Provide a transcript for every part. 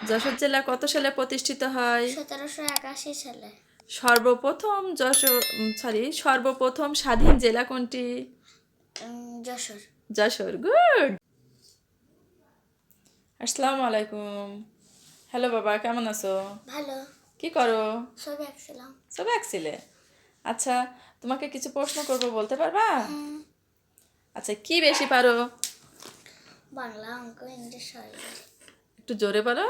যশোর জেলা কত সালে প্রতিষ্ঠিত হয়? 1781 সালে। সর্বপ্রথম স্বাধীন জেলা কোনটি? যশোর। যশোর। গুড। আসসালামু আলাইকুম। হ্যালো বাবা, কেমন আছো? ভালো। কি করো? ছবি আঁকছিলাম। ছবি আঁকছিলে? আচ্ছা, তোমাকে কিছু প্রশ্ন করব, বলতে পারবা? আচ্ছা, কি বেশি পারো? বাংলা, অঙ্ক, ইংলিশ সবই পারি। একটু জোরে বলো।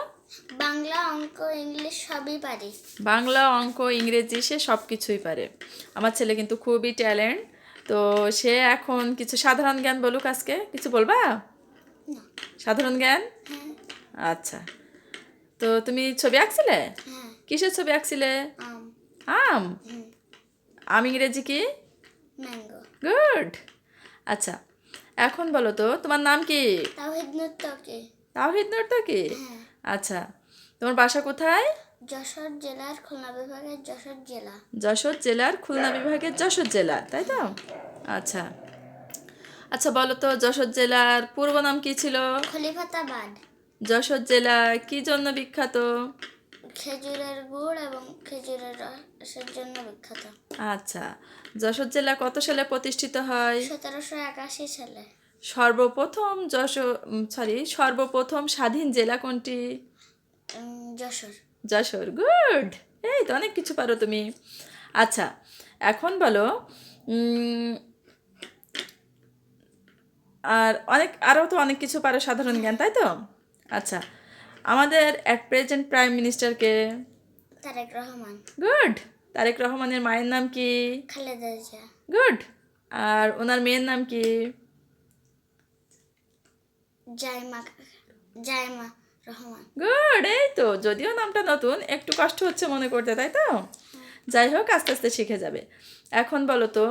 বাংলা, অঙ্ক, ইংলিশ সবই পারি। বাংলা, অঙ্ক, ইংরেজি সে সব কিছুই পারে। আমার ছেলে কিন্তু খুবই ট্যালেন্ট। তো সে এখন কিছু সাধারণ জ্ঞান বলুক। আজকে কিছু বলবা? না। সাধারণ জ্ঞান? হ্যাঁ। আচ্ছা, তো তুমি ছবি আঁকছিলে? হ্যাঁ। কিসের ছবি আঁকছিলে? আম। আম। আম ইংরেজি কি? ম্যাঙ্গো। গুড। আচ্ছা, এখন বলো তো তোমার নাম কি? তাওহিদ নূর। তাওহিদ নর্তকী? হ্যাঁ। আচ্ছা, তোমার বাসা কোথায়? যশোর জেলার খুলনা বিভাগের যশোর জেলা। যশোর জেলার খুলনা বিভাগের যশোর জেলা, তাই তো? আচ্ছা আচ্ছা, বলো তো যশোর জেলার পূর্ব নাম কি ছিল? খলিফাতাবাদ। যশোর জেলা কি জন্য বিখ্যাত? খেজুরের গুড় এবং খেজুরের রসের জন্য বিখ্যাত। আচ্ছা, যশোর জেলা কত সালে প্রতিষ্ঠিত হয়? 1781 সালে। সর্বপ্রথম স্বাধীন জেলা কোনটি? যশোর। যশোর। গুড। এই তো অনেক কিছু পারো তুমি। আচ্ছা, এখন বলো আরও তো অনেক কিছু পারো, সাধারণ জ্ঞান, তাই তো? আচ্ছা, আমাদের অ্যাট প্রেজেন্ট প্রাইম মিনিস্টারকে? তারেক রহমান। গুড। তারেক রহমানের মায়ের নাম কি? খালেদা জিয়া। গুড। আর ওনার মেয়ের নাম কি? জাইমা জাইমা রহমান। গুড। এই তো, যদিও নামটা নতুন, একটু কষ্ট হচ্ছে মনে করতে, তাই তো? যাই হোক, আস্তে আস্তে শিখে যাবে। এখন বলো তো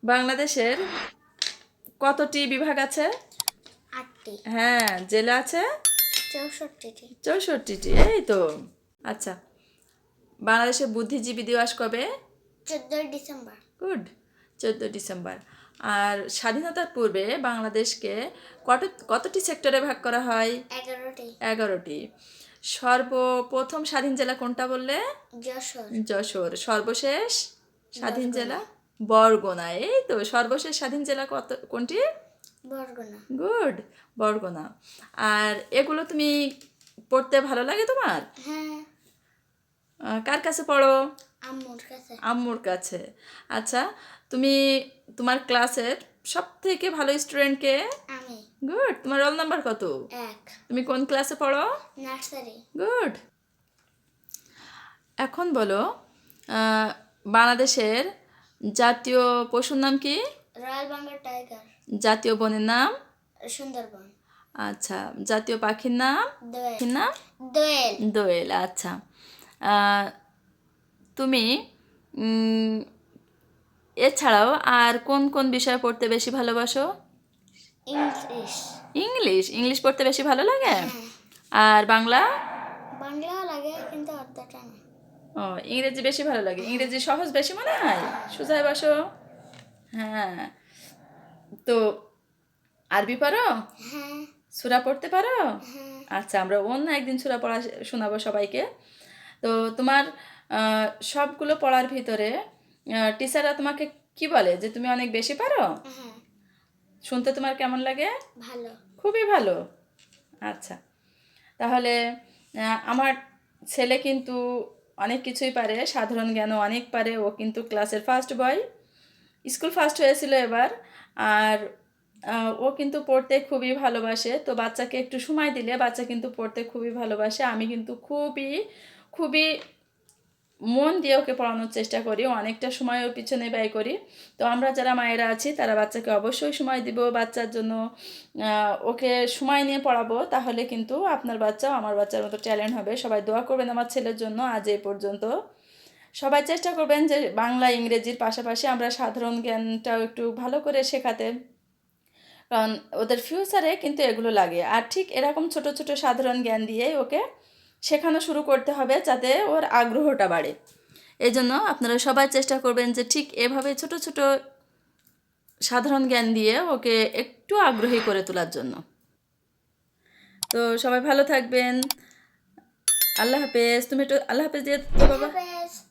বাংলাদেশের কতটি বিভাগ আছে? 8টি। হ্যাঁ, জেলা আছে 64টি। 64টি। এই তো। আচ্ছা, বাংলাদেশের বুদ্ধিজীবী দিবস কবে? 14 ডিসেম্বর। গুড। 14 ডিসেম্বর। আর স্বাধীনতার পূর্বে বাংলাদেশকে কতটি সেক্টরে ভাগ করা হয়? 11টি। 11টি। সর্বপ্রথম স্বাধীন জেলা কোনটা বললে? যশোর। যশোর। সর্বশেষ স্বাধীন জেলা? বরগুনা। এই তো, সর্বশেষ স্বাধীন জেলা কোনটি? বরগুনা। গুড। বরগুনা। আর এগুলো তুমি পড়তে ভালো লাগে তোমার? হ্যাঁ। কার কাছে পড়ো? আম্মুর কাছে। আম্মুর কাছে। আচ্ছা, তুমি তোমার ক্লাসের সব থেকে ভালো স্টুডেন্ট কে? আমি। গুড। তোমার রোল নাম্বার কত? 1। তুমি কোন ক্লাসে পড়ো? নার্সারি। গুড। এখন বলো বাংলাদেশের জাতীয় পশুর নাম কি? Royal Bengal tiger. জাতীয় বনের নাম? সুন্দরবন। আচ্ছা, জাতীয় পাখির নাম? দোয়েল। নাম? দোয়েল। দোয়েল। আচ্ছা, তুমি এছাড়াও আর কোন কোন বিষয় পড়তে বেশি ভালোবাসো? ইংলিশ। ইংলিশ পড়তে বেশি ভালো লাগে? আর বাংলা? বাংলাও লাগে, কিন্তু অতটা না। ও, ইংরেজি বেশি ভালো লাগে। ইংরেজি সহজ বেশি মনে হয়? সোজায় বসো। হ্যাঁ, তো আরবি পারো? হ্যাঁ। সূরা পড়তে পারো? হ্যাঁ। আচ্ছা, আমরা অন্য একদিন সূরা পড়া শোনাবো সবাইকে। তো তোমার সবগুলো পড়ার ভিতরে টিচাররা তোমাকে কি বলে যে তুমি অনেক বেশি পারো? হ্যাঁ। শুনতে তোমার কেমন লাগে? ভালো। খুবই ভালো। আচ্ছা, তাহলে আমার ছেলে কিন্তু অনেক কিছুই পারে, সাধারণ জ্ঞানও অনেক পারে। ও কিন্তু ক্লাসের ফার্স্ট বয়, স্কুল ফার্স্ট হয়েছিল এবার। আর ও কিন্তু পড়তে খুবই ভালোবাসে। তো বাচ্চাকে একটু সময় দিলে বাচ্চা কিন্তু পড়তে খুবই ভালোবাসে। আমি কিন্তু খুবই খুবই মন দিয়ে ওকে পড়ানোর চেষ্টা করি, অনেকটা সময় ওর পিছনে ব্যয় করি। তো আমরা যারা মায়েরা আছি তারা বাচ্চাকে অবশ্যই সময় দিব, বাচ্চার জন্য ওকে সময় নিয়ে পড়াবো। তাহলে কিন্তু আপনার বাচ্চাও আমার বাচ্চার মতো ট্যালেন্ট হবে। সবাই দোয়া করবেন আমার ছেলের জন্য। আজ এই পর্যন্ত। সবাই চেষ্টা করবেন যে বাংলা ইংরেজির পাশাপাশি আমরা সাধারণ জ্ঞানটাও একটু ভালো করে শেখাতে, কারণ ওদের ফিউচারে কিন্তু এগুলো লাগে। আর ঠিক এরকম ছোট ছোট সাধারণ জ্ঞান দিয়েই ওকে শেখানো শুরু করতে হবে, যাতে ওর আগ্রহটা বাড়ে। এই জন্য আপনারা সবাই চেষ্টা করবেন যে ঠিক এভাবে ছোট ছোট সাধারণ জ্ঞান দিয়ে ওকে একটু আগ্রহী করে তোলার জন্য। তো সবাই ভালো থাকবেন। আল্লাহ হাফেজ। তুমি একটু আল্লাহ হাফেজ দিয়ে দাও বাবা। হাফেজ।